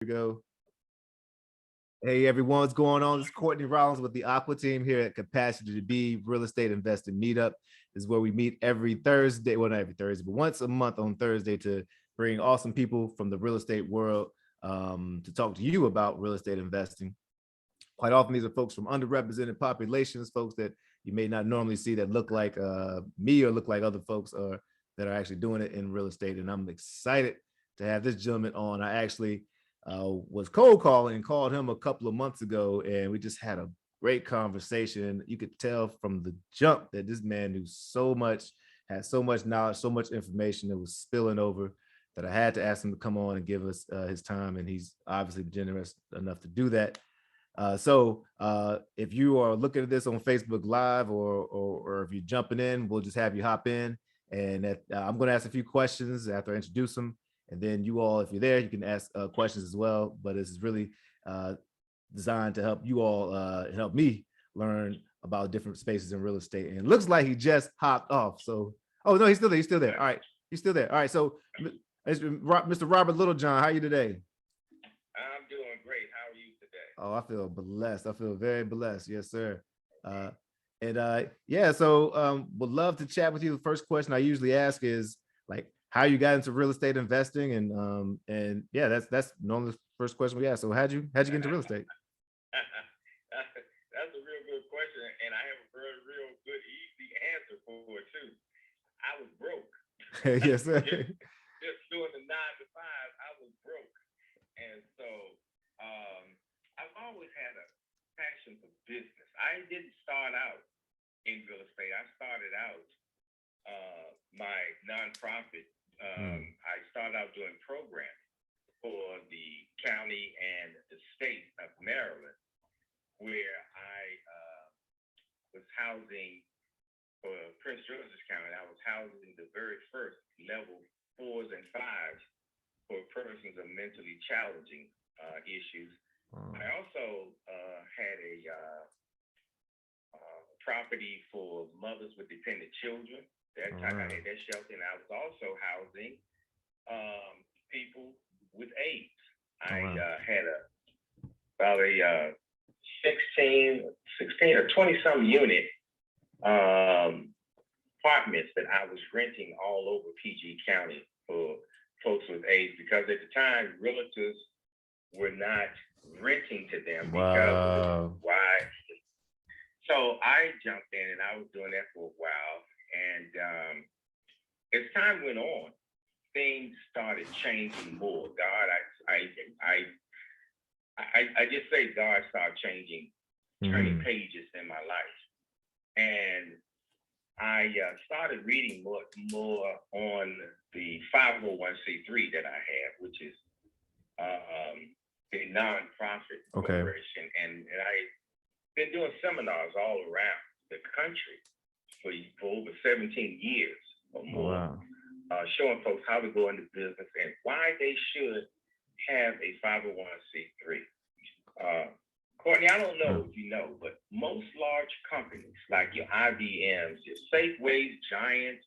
we go. Hey everyone, what's going on? This is Courtney Rollins with the Aqua Team here at Capacity to Be Real Estate Investing Meetup. This is where we meet every Thursday, well, not every Thursday, but once a month on Thursday to bring awesome people from the real estate world to talk to you about real estate investing. Quite often, these are folks from underrepresented populations, folks that you may not normally see that look like me or look like other folks that are actually doing it in real estate. And I'm excited to have this gentleman on. I actually was cold calling and called him a couple of months ago, and we just had a great conversation. You could tell from the jump that this man knew so much, had so much knowledge, so much information that was spilling over that I had to ask him to come on and give us his time, and he's obviously generous enough to do that. So if you are looking at this on Facebook Live or if you're jumping in, we'll just have you hop in, and I'm going to ask a few questions after I introduce them. And then you all, if you're there, you can ask questions as well. But this is really designed to help you all help me learn about different spaces in real estate. And it looks like he just hopped off. So, oh, no, he's still there. He's still there. All right. He's still there. All right. So, Mr. Robert LittleJohn, how are you today? I'm doing great. How are you today? Oh, I feel blessed. I feel very blessed. Yes, sir. Yeah, so would love to chat with you. The first question I usually ask is like, how you got into real estate investing, and yeah, that's normally the first question we ask. So how'd you get into real estate? That's a real good question, and I have a real good easy answer for it too. I was broke. Yes, sir. Just doing the 9 to 5, I was broke, and so I've always had a passion for business. I didn't start out in real estate. I started out my nonprofit. I started out doing programs for the county and the state of Maryland, where I was housing for Prince George's County. I was housing the very first level 4s and 5s for persons of mentally challenging issues. I also had a property for mothers with dependent children. That time I had that shelter, and I was also housing people with AIDS. I had about a 16 or 20-some unit apartments that I was renting all over PG County for folks with AIDS, because at the time realtors were not renting to them because why. So I jumped in, and I was doing that for a while. And as time went on, things started changing more. I just say God started changing, turning pages in my life. And I started reading more on the 501c3 that I have, which is a nonprofit corporation. And I've been doing seminars all around the country for over 17 years or more, showing folks how to go into business and why they should have a 501c3. Courtney, I don't know if you know, but most large companies like your IBMs, your Safeways, Giants,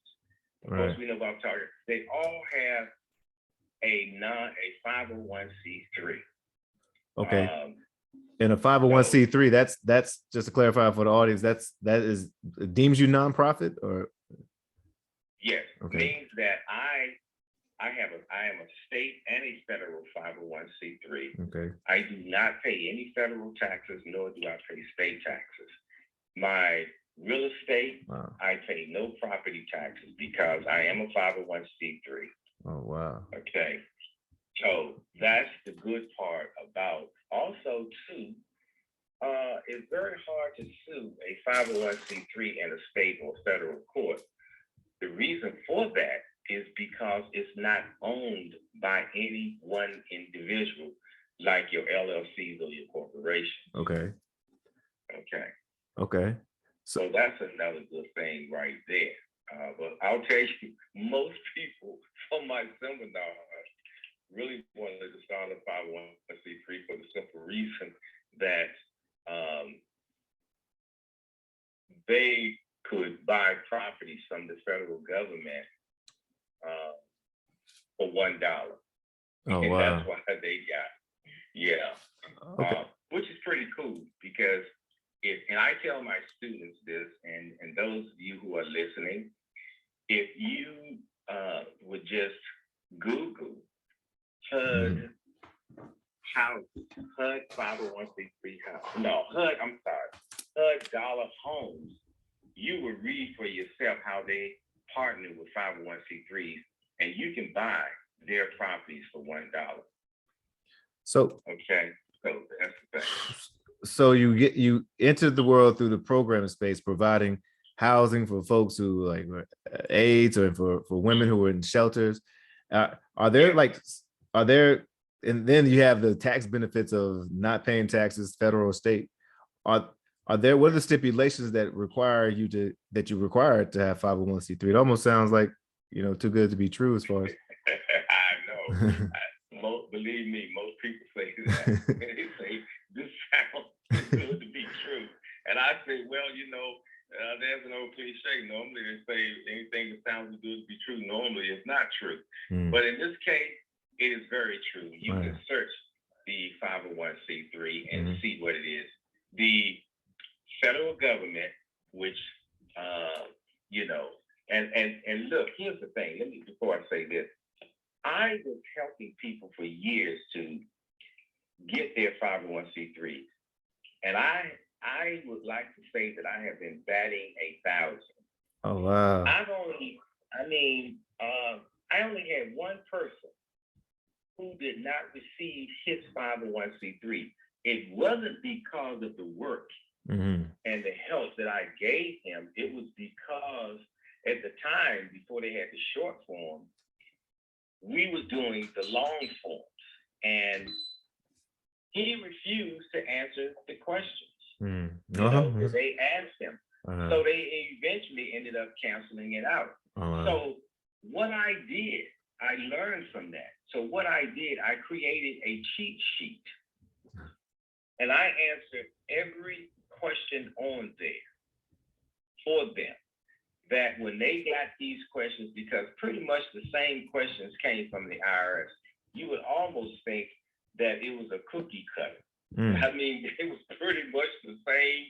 of course we know about Target, they all have a 501c3. Okay. And a 501c3, that's just to clarify for the audience, that is deems you nonprofit, or? Yes, means that I am a state and a federal 501c3. Okay. I do not pay any federal taxes, nor do I pay state taxes. My real estate, I pay no property taxes because I am a 501c3. Oh, wow. Okay. So that's the good part about. Also, too, it's very hard to sue a 501c3 in a state or federal court. The reason for that is because it's not owned by any one individual, like your LLCs or your corporation. Okay. Okay. So that's another good thing right there. But I'll tell you, most people from my seminar really wanted to start a 501c3 for the simple reason that they could buy properties from the federal government for $1. Oh, and wow. that's why they got Yeah. Okay. Which is pretty cool because and I tell my students this, and those of you who are listening, if you would just Google HUD house, HUD 501c3 house. No, I'm sorry, HUD dollar homes. You will read for yourself how they partner with 501c3s, and you can buy their properties for $1. So okay, so that's the thing. So you entered the world through the programming space, providing housing for folks who like AIDS, or for women who are in shelters. Are there and then you have the tax benefits of not paying taxes, federal or state. What are the stipulations that you require to have 501c3? It almost sounds like, too good to be true as far as. I know. Believe me, most people say that. They say this sounds too good to be true. And I say, well, there's an old cliche. Normally they say anything that sounds too good to be true, normally it's not true. But in this case, it is very true. You can search the 501c3 and see what it is. The federal government, which, and look, here's the thing. Before I say this, I was helping people for years to get their 501c3s. And I would like to say that I have been batting 1,000. Oh, wow. I only had one person who did not receive his 501c3. It wasn't because of the work and the help that I gave him. It was because at the time, before they had the short form, we were doing the long forms, and he refused to answer the questions. That they asked him. So they eventually ended up canceling it out. So what I did, I learned from that. So what I did, I created a cheat sheet, and I answered every question on there for them. That when they got these questions, because pretty much the same questions came from the IRS, you would almost think that it was a cookie cutter. I mean, it was pretty much the same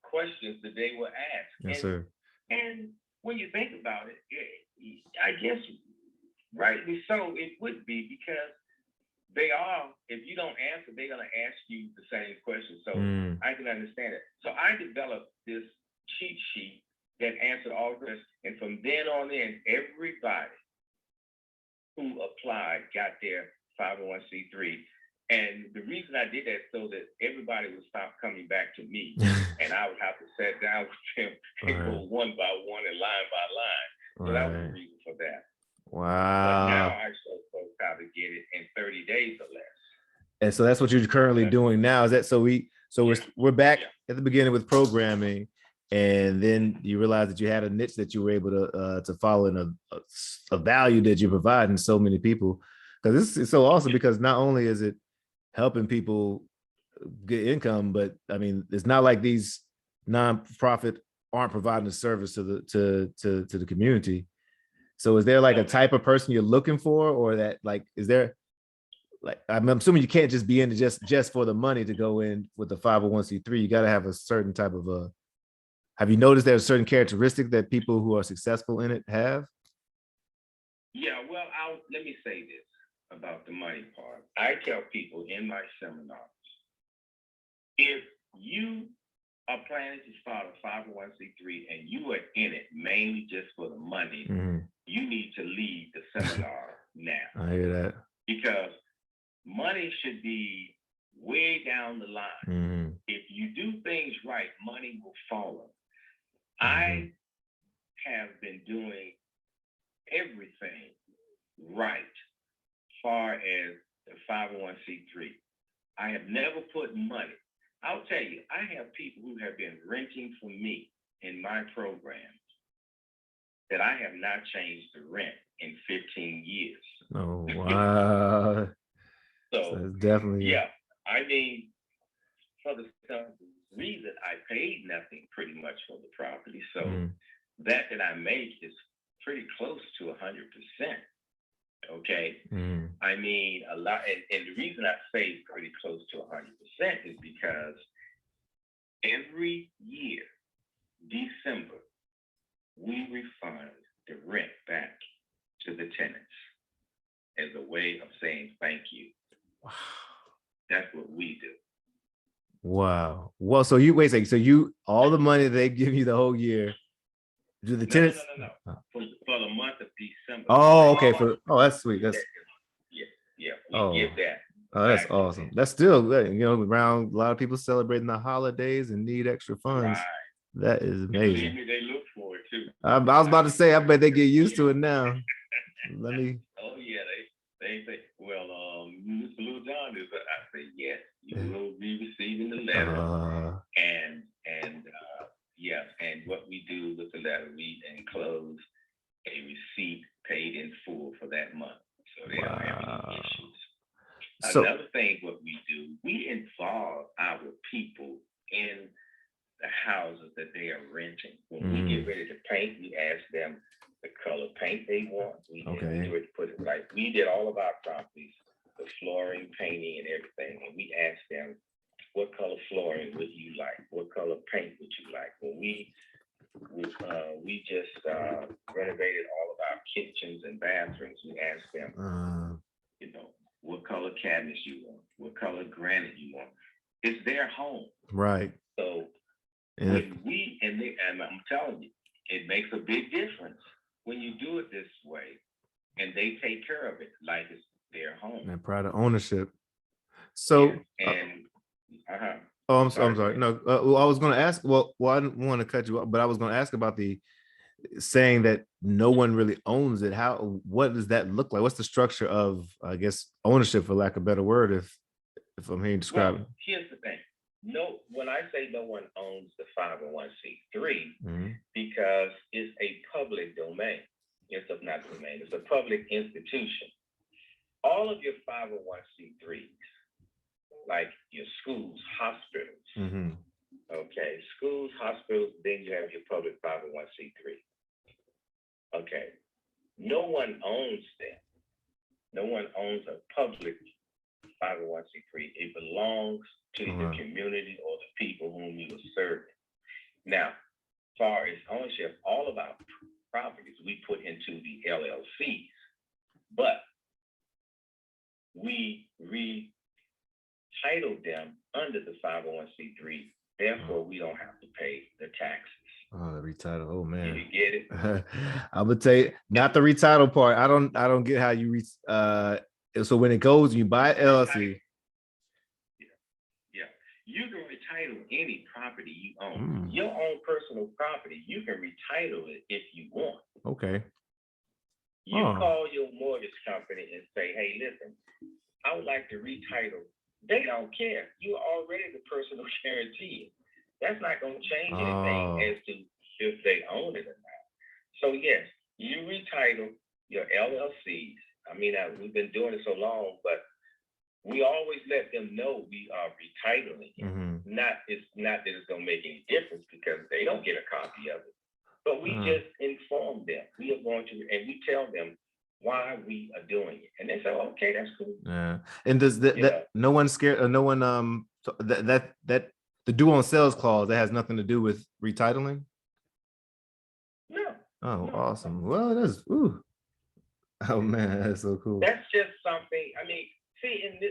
questions that they were asked. Yes, sir. And when you think about it, I guess rightly so, it would be, because if you don't answer, they're going to ask you the same question. So I can understand it. So I developed this cheat sheet that answered all the questions. And from then on in, everybody who applied got their 501c3. And the reason I did that so that everybody would stop coming back to me, and I would have to sit down with them and go one by one and line by line. So that was the reason for that. Wow. But now I show folks how to get it in 30 days or less. And so that's what you're currently doing now. Is that we're back at the beginning with programming, and then you realize that you had a niche that you were able to follow, in a value that you're providing so many people. Because this is so awesome, because not only is it helping people get income, but I mean, it's not like these nonprofit aren't providing a service to the community. So is there like a type of person you're looking for, or that is there, I'm assuming you can't just be in just for the money to go in with the 501c3. You got to have a certain type of have you noticed there's a certain characteristic that people who are successful in it have? Yeah, well, let me say this about the money part. I tell people in my seminars, if you are planning to start a 501c3 and you are in it mainly just for the money, you need to leave the seminar now. I hear that. Because money should be way down the line. If you do things right, money will follow. I have been doing everything right far as the 501c3. I have never put money. I'll tell you, I have people who have been renting from me in my programs that I have not changed the rent in 15 years. Oh, wow. So it's definitely. Yeah, I mean, for the reason I paid nothing pretty much for the property. So that I make is pretty close to 100%. Okay. I mean, a lot. And the reason I say pretty close 100% is because every year, December, we refund the rent back to the tenants as a way of saying thank you. Wow. That's what we do. Wow. Well, so you wait a second. So you all the money they give you the whole year. Do the tenants? No. For the month of December. Oh, okay. That's sweet. That's yeah. We give that. Oh, that's awesome. That's still good. Around a lot of people celebrating the holidays and need extra funds. Right. That is amazing. They look for it too. I was about to say, I bet they get used to it now. Let me. Oh yeah, they say, well, Mr. LittleJohn is. I say yes, you will be receiving the letter, and yes, and what we do with the letter, we enclose a receipt paid in full for that month, so they don't have any issues. Another thing, what we do, we involve our people in the houses that they are renting. When we get ready to paint, we ask them the color paint they want. We put it right. We did all of our properties, the flooring, painting, and everything, and we asked them, what color flooring would you like? What color paint would you like? When we just renovated all of our kitchens and bathrooms, we asked them, what color cabinets you want, what color granite you want. It's their home, right? So when and I'm telling you, it makes a big difference when you do it this way, and they take care of it like it's their home. And pride of ownership. So, I'm sorry. No, I was going to ask. Well, I didn't want to cut you off, but I was going to ask about the saying that no one really owns it. What does that look like? What's the structure of, I guess, ownership, for lack of a better word, if I'm hearing described? Well, here's the thing. When I say no one owns the 501c3, because it's a public domain. It's not domain. It's a public institution. All of your 501c3s, like your schools, hospitals, okay, schools, hospitals, then you have your public 501c3. Okay, no one owns them. No one owns a public 501c3. It belongs to the community or the people whom you are serving. Now, as far as ownership, all of our properties we put into the LLCs, but we retitled them under the 501c3. Therefore, we don't have to pay the taxes. Oh, the retitle. Oh man, you get it? I would tell you, not the retitle part. I don't get how you so when it goes, you buy an LLC. Yeah. You can retitle any property you own. Your own personal property, you can retitle it if you want. Okay. You call your mortgage company and say, hey, listen, I would like to retitle. They don't care. You're already the personal guarantee. That's not going to change anything as to if they own it or not. So yes, you retitle your LLCs. I mean, we've been doing it so long, but we always let them know we are retitling it. It's not that it's going to make any difference because they don't get a copy of it. But we just inform them. We are going to, and we tell them why we are doing it. And they say, okay, that's cool. Yeah. And does that no one's scared or no one that the due on sales clause that has nothing to do with retitling? No. Oh, awesome. Well, that's oh man, that's so cool. That's just something. I mean, see, and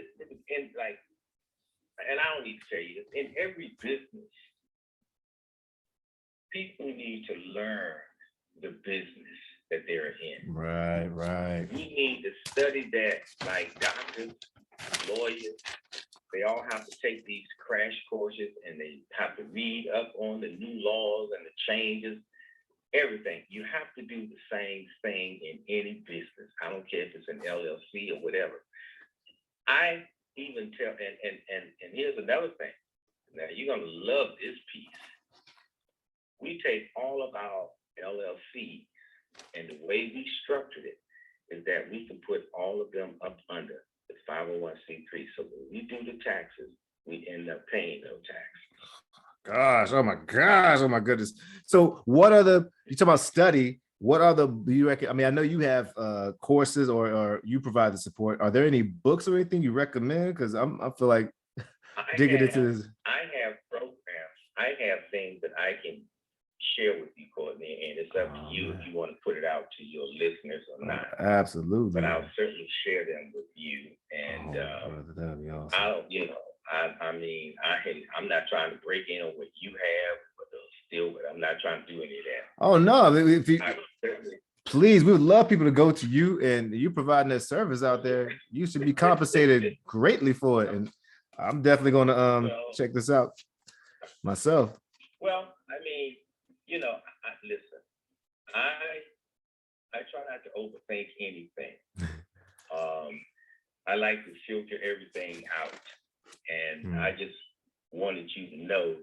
I don't need to tell you this, in every business, people need to learn the business that they're in. Right. We need to study that, like doctors, lawyers. They all have to take these crash courses and they have to read up on the new laws and the changes, everything. You have to do the same thing in any business. I don't care if it's an LLC or whatever. I even tell, and here's another thing. Now, you're going to love this piece. We take all of our LLCs, and the way we structured it is that we can put all of them up under the 501c3. So when we do the taxes, we end up paying no tax. Oh my goodness. So what are you talk about study? What are you reckon? I mean, I know you have courses or you provide the support. Are there any books or anything you recommend? Because I feel like digging into this. I have programs. I have things that I can share with you, Courtney, and it's up to you if you want to put it out to your listeners or not. Absolutely. But I'll certainly share them with you. And brother, that'd be awesome. I'm not trying to break in on what you have, but I'm not trying to do any of that. Oh no, if you please, we would love people to go to you, and you providing that service out there. You should be compensated greatly for it. And I'm definitely going to check this out myself. Well, I mean, listen, I try not to overthink anything. I like to filter everything out, and I just wanted you to know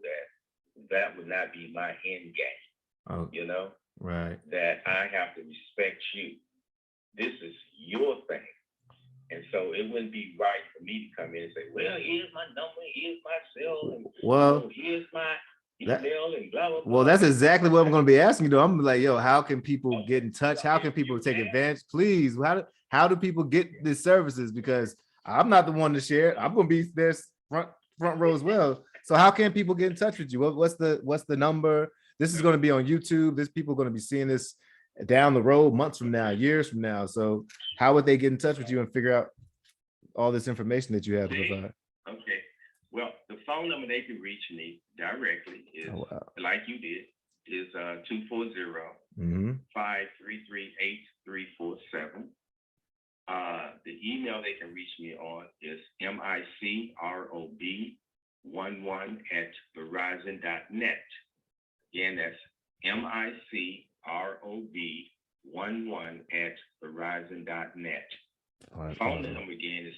that would not be my end game. Right. That I have to respect you. This is your thing. And so it wouldn't be right for me to come in and say, well, here's my number, here's my cell, and here's my email, and blah, blah, blah. Well, that's exactly what I'm going to be asking you, though. I'm like, yo, how can people get in touch? How can people take advantage? Please, how do people get these services? Because I'm not the one to share it. I'm going to be there front row as well. So how can people get in touch with you? What's the number? This is going to be on YouTube. This people are going to be seeing this down the road, months from now, years from now. So how would they get in touch with you and figure out all this information that you have to provide? Okay. Well, the phone number they can reach me directly is, like you did, is 240-533-8347. The email they can reach me on is microb11@verizon.net. Again, that's microb11@verizon.net. Phone number again is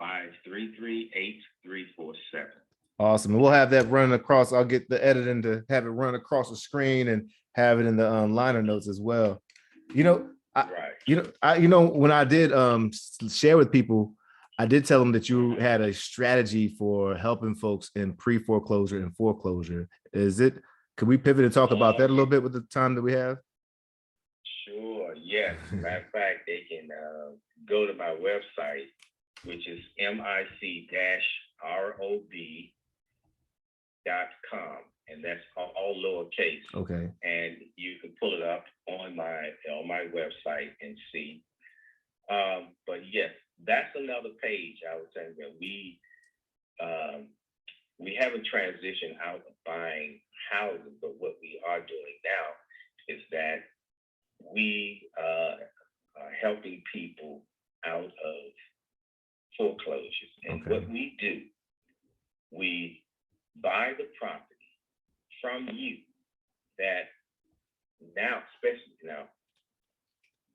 240-533-8347. Awesome. And we'll have that running across. I'll get the editing to have it run across the screen and have it in the liner notes as well. When I did share with people, I did tell them that you had a strategy for helping folks in pre-foreclosure and foreclosure. Could we pivot and talk about that a little bit with the time that we have? Sure, yes. Matter of fact, they can go to my website, which is mic-rob.com, and that's all lowercase. Okay. And you can pull it up on my website and see. But yes, that's another page. I was saying that we haven't transitioned out of buying houses, but what we are doing now is that we are helping people out of foreclosures. And what we do, we buy the property from you that now, especially now,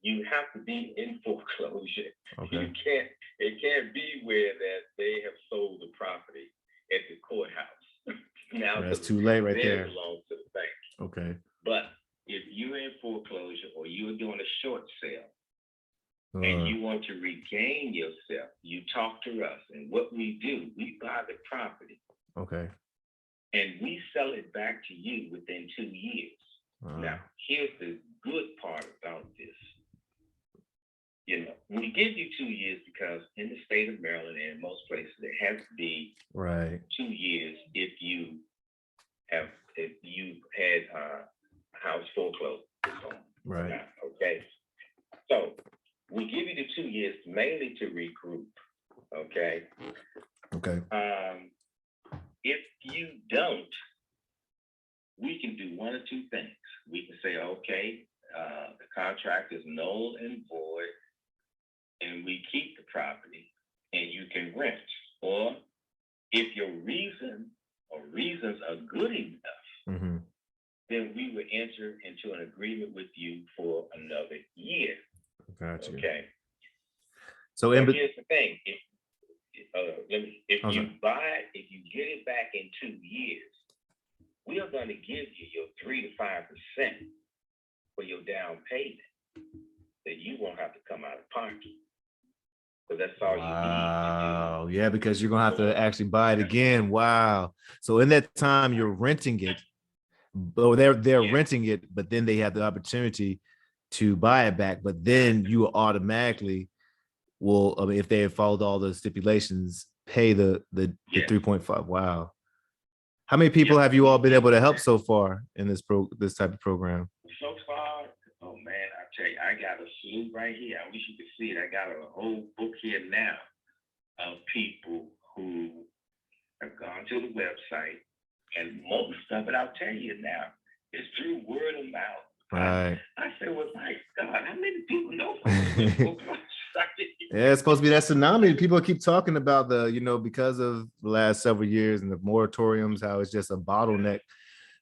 you have to be in foreclosure. Okay. It can't be where that they have sold the property at the courthouse. Now that's too late right there. It belongs to the bank. Okay. But if you're in foreclosure or you're doing a short sale and you want to regain yourself, you talk to us. And what we do, we buy the property. Okay. And we sell it back to you within 2 years. Now, here's the good part about this. We give you 2 years because in the state of Maryland and in most places, it has to be 2 years if you've had house foreclosed. Right. Now, okay. So we give you the 2 years mainly to regroup. Okay. Okay. If you don't, we can do one or two things. We can say, okay, the contract is null and void, and we keep the property, and you can rent. Or if your reasons are good enough, then we would enter into an agreement with you for another year. Gotcha. Okay. So here's the thing: if you get it back in 2 years, we are going to give you your 3 to 5% for your down payment that you won't have to come out of pocket. So that's all you need to do. Yeah, because you're gonna have to actually buy it again. Wow. So in that time you're renting it, but they're renting it, but then they have the opportunity to buy it back. But then you automatically will, if they have followed all the stipulations, pay the Yes. 3.5. Wow. How many people have you all been able to help so far in this type of program? So far, oh man, I tell you, I got a slew right here. I wish you could see it. I got a whole book here now of people who have gone to the website, and most of it, I'll tell you now, is through word of mouth. Right. I said, well, my God, how many people know from Yeah, it's supposed to be that tsunami. People keep talking about because of the last several years and the moratoriums, how it's just a bottleneck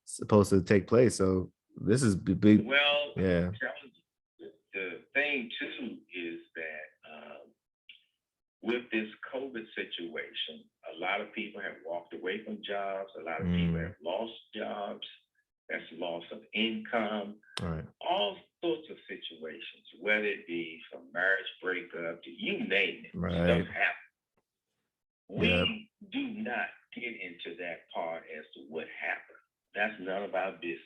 supposed to take place. So this is big. Well, yeah. The thing too is that with this COVID situation, a lot of people have walked away from jobs. A lot of people have lost jobs. That's loss of income. Right. All sorts of situations, whether it be from marriage breakup to you name it, right. Stuff happens. We do not get into that part as to what happened. That's none of our business.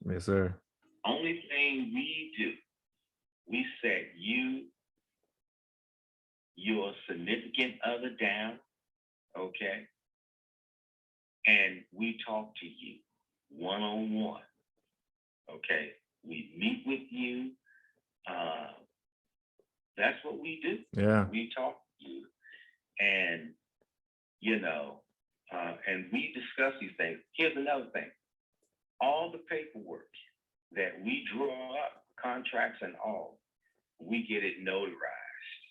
Yes, sir. Only thing we do, we set your significant other down, okay? And we talk to you one-on-one, okay? We meet with you. That's what we do. Yeah. We talk to you. And, and we discuss these things. Here's another thing. All the paperwork that we draw up, contracts and all, we get it notarized.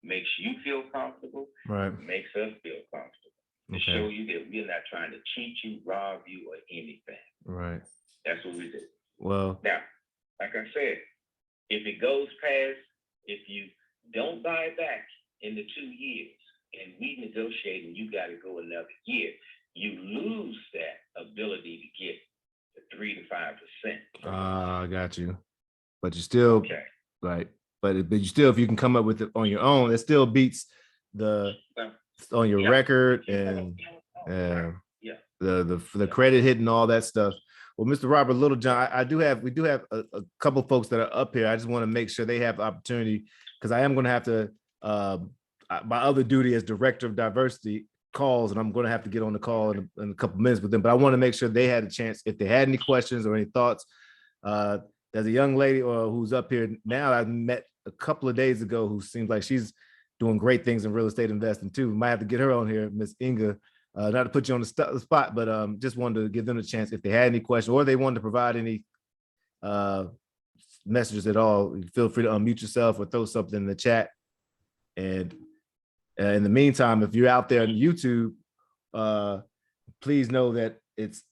Makes you feel comfortable. Right. Makes us feel comfortable. To show you that we're not trying to cheat you, rob you, or anything. Right. That's what we do. Well, now, like I said, if it goes past, if you don't buy back in the 2 years and we negotiate and you got to go another year, you lose that ability to get the 3 to 5%. I got you. But you still, right. But you still, if you can come up with it on your own, it still beats on your record and the credit hit and all that stuff. Well, Mr. Robert LittleJohn, we do have a couple folks that are up here. I just want to make sure they have the opportunity, because I am going to have to, my other duty as director of diversity calls, and I'm going to have to get on the call in a couple minutes with them. But I want to make sure they had a chance, if they had any questions or any thoughts. There's a young lady who's up here now I met a couple of days ago who seems like she's doing great things in real estate investing too. We might have to get her on here, Miss Inga. Not to put you on the spot, but just wanted to give them a chance if they had any questions or they wanted to provide any messages at all. Feel free to unmute yourself or throw something in the chat. And in the meantime, if you're out there on YouTube, please know that it's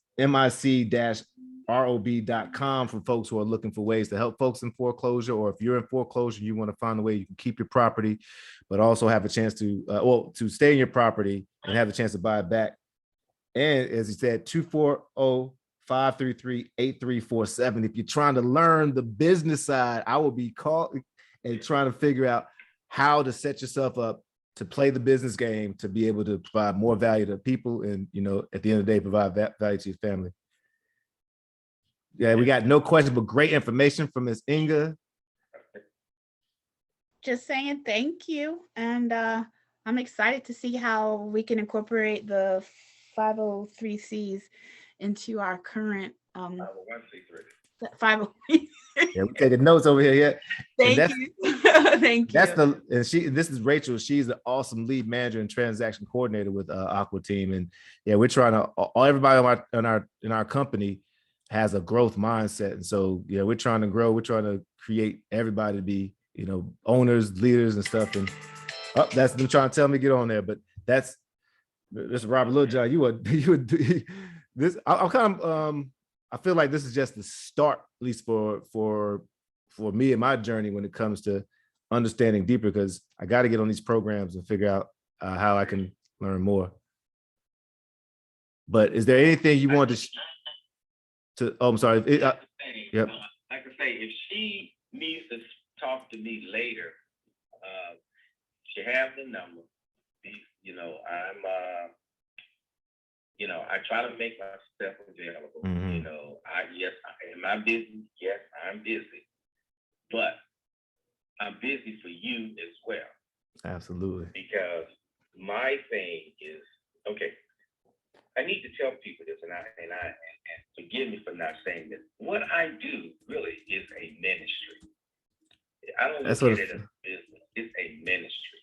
mic-rob.com for folks who are looking for ways to help folks in foreclosure, or if you're in foreclosure, you want to find a way you can keep your property, but also have a chance to stay in your property and have a chance to buy it back. And as he said, 240-533-8347. If you're trying to learn the business side, I will be calling and trying to figure out how to set yourself up to play the business game, to be able to provide more value to people and, at the end of the day, provide value to your family. Yeah, we got no question, but great information from Ms. Inga. Just saying thank you. And I'm excited to see how we can incorporate the 503Cs into our current 503. Yeah, we're taking notes over here. Yeah. Thank you. Thank you. This is Rachel. She's an awesome lead manager and transaction coordinator with Aqua Team. And yeah, we're trying to, everybody in our company has a growth mindset. And so, yeah, we're trying to grow. We're trying to create everybody to be, owners, leaders and stuff. And that's them trying to tell me to get on there. But this is Robert LittleJohn. You would this. I'm kind of, I feel like this is just the start, at least for me and my journey when it comes to understanding deeper, because I got to get on these programs and figure out how I can learn more. But is there anything you want to I'm sorry. Yep. Like I say, if she needs to talk to me later, she have the number. I try to make myself available. Mm-hmm. Am I busy? Yes, I'm busy. But I'm busy for you as well. Absolutely. Because my thing is, okay, I need to tell people this, and forgive me for not saying this. What I do really is a ministry. I don't That's look what at it as a business. It's a ministry.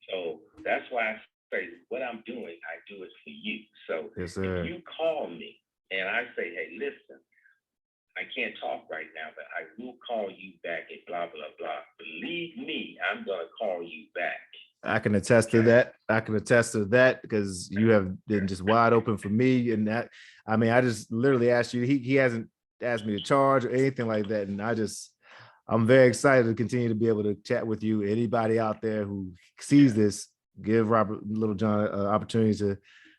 So that's why I say what I'm doing, I do it for you. So yes, if sir. you call me and I say, hey, listen, I can't talk right now, but I will call you back at blah, blah, blah. Believe me, I'm going to call you back. I can attest to that. I can attest to that because you have been just wide open for me. And that, I mean, I just literally asked you, he hasn't asked me to charge or anything like that. And I'm very excited to continue to be able to chat with you. Anybody out there who sees this, give Robert LittleJohn an opportunity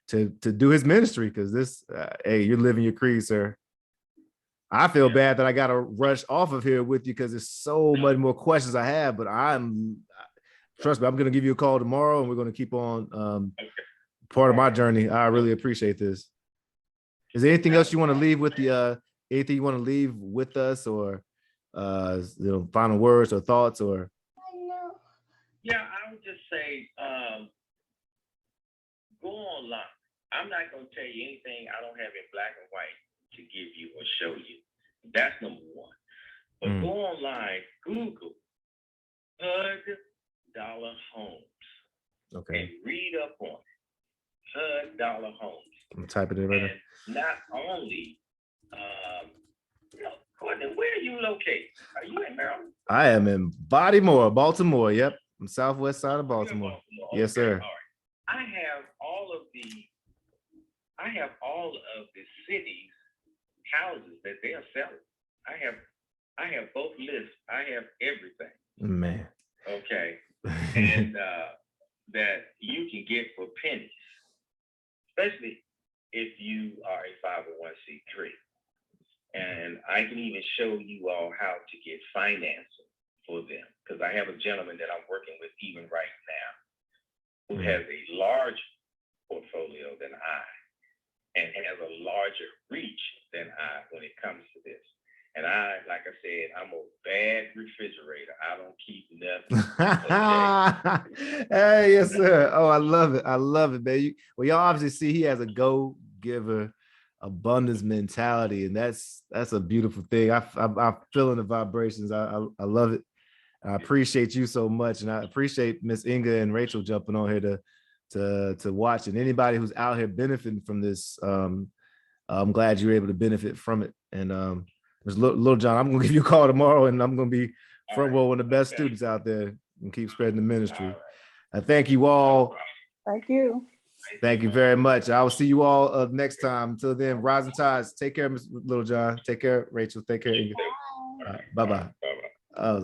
to do his ministry. Cause this, hey, you're living your creed, sir. I feel bad that I got to rush off of here with you because there's so much more questions I have, but trust me, I'm going to give you a call tomorrow and we're going to keep on part of my journey. I really appreciate this. Is there anything else you want to leave with anything you want to leave with us or, final words or thoughts or? Yeah, I would just say, go online. I'm not going to tell you anything I don't have in black and white to give you or show you. That's number one. But go online, Google HUD dollar homes. Okay. And read up on it. HUD dollar homes. I'm typing it right now. Not only, Courtney, where are you located? Are you in Maryland? I am in Baltimore. Yep. I'm southwest side of Baltimore. Okay. Yes, sir. All right. I have all of the cities' houses that they are selling. I have both lists. I have everything. Man. Okay. And that you can get for pennies, especially if you are a 501c3. And I can even show you all how to get financing for them because I have a gentleman that I'm working with even right now who has a large portfolio than I and has a larger reach than I when it comes to this. And like I said, I'm a bad refrigerator. I don't keep nothing. Hey, yes, sir. Oh, I love it. I love it, baby. Well, y'all obviously see he has a go-giver abundance mentality, and that's a beautiful thing. I'm feeling the vibrations. I love it. I appreciate you so much, and I appreciate Miss Inga and Rachel jumping on here to watch. And anybody who's out here benefiting from this, I'm glad you're able to benefit from it. And LittleJohn, I'm gonna give you a call tomorrow, and I'm gonna be front row one of the best students out there and keep spreading the ministry. I thank you all. Thank you. Thank you very much. I will see you all next time. Until then, rising tides. Take care, Mr. LittleJohn. Take care, Rachel. Take care. Bye-bye.